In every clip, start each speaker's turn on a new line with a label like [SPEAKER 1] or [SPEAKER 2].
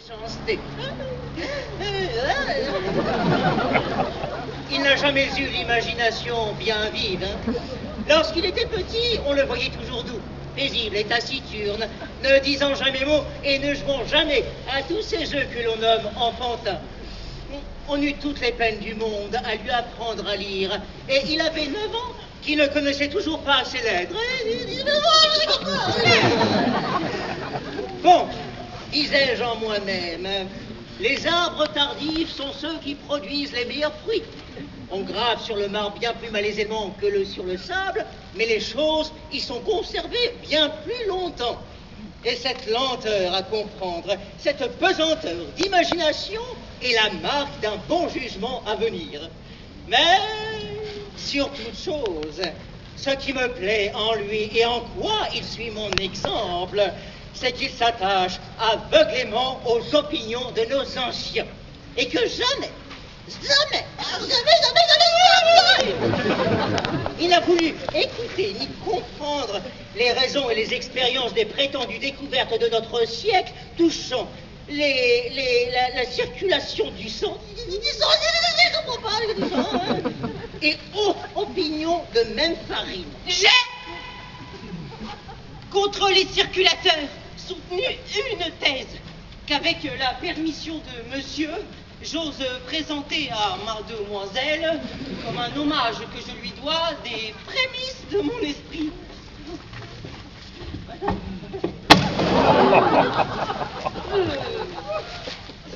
[SPEAKER 1] méchanceté. Il n'a jamais eu l'imagination bien vive. Lorsqu'il était petit, on le voyait toujours doux, paisible et taciturne, ne disant jamais mot et ne jouant jamais à tous ces jeux que l'on nomme enfantins. On eut toutes les peines du monde à lui apprendre à lire, et il avait 9 ans qu'il ne connaissait toujours pas ses lettres. Bon, disais-je en moi-même, les arbres tardifs sont ceux qui produisent les meilleurs fruits. On grave sur le marbre bien plus malaisément que sur le sable, mais les choses y sont conservées bien plus longtemps. Et cette lenteur à comprendre, cette pesanteur d'imagination est la marque d'un bon jugement à venir. Mais, sur toute chose, ce qui me plaît en lui et en quoi il suit mon exemple, c'est qu'il s'attache aveuglément aux opinions de nos anciens. Et que jamais, il n'a voulu écouter ni comprendre les raisons et les expériences des prétendues découvertes de notre siècle touchant la circulation du sang, et opinions de même farine.
[SPEAKER 2] J'ai, contre les circulateurs, soutenu une thèse qu'avec la permission de monsieur, j'ose présenter à mademoiselle comme un hommage que je lui dois des prémices de mon esprit.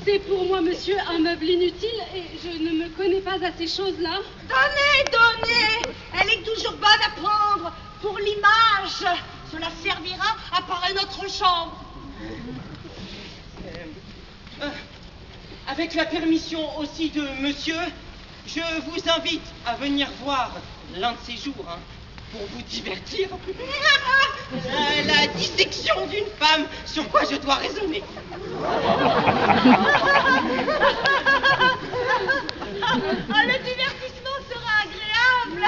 [SPEAKER 3] C'est pour moi, monsieur, un meuble inutile et je ne me connais pas à ces choses-là.
[SPEAKER 4] Donnez! Elle est toujours bonne à prendre pour l'image. Cela servira à parer notre chambre.
[SPEAKER 2] Avec la permission aussi de monsieur, je vous invite à venir voir l'un de ces jours, pour vous divertir, la dissection d'une femme, sur quoi je dois raisonner.
[SPEAKER 4] Le divertissement sera agréable.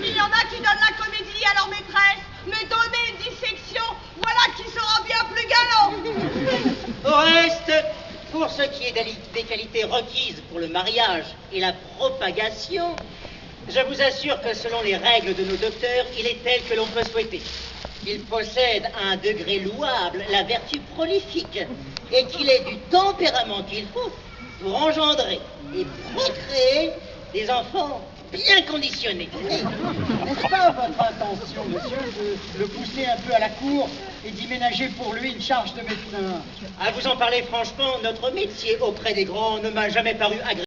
[SPEAKER 4] Il y en a qui donnent la comédie à leur maîtresse, mais donner une dissection, voilà qui sera bien plus galant.
[SPEAKER 1] Au reste, pour ce qui est des qualités requises pour le mariage et la propagation, je vous assure que selon les règles de nos docteurs, il est tel que l'on peut souhaiter. Il possède à un degré louable la vertu prolifique et qu'il ait du tempérament qu'il faut pour engendrer et procréer des enfants bien conditionnés.
[SPEAKER 5] N'est-ce pas votre intention, monsieur, de le pousser un peu à la cour et d'y ménager pour lui une charge de médecin?
[SPEAKER 1] À vous en parler franchement, notre métier auprès des grands ne m'a jamais paru agréable.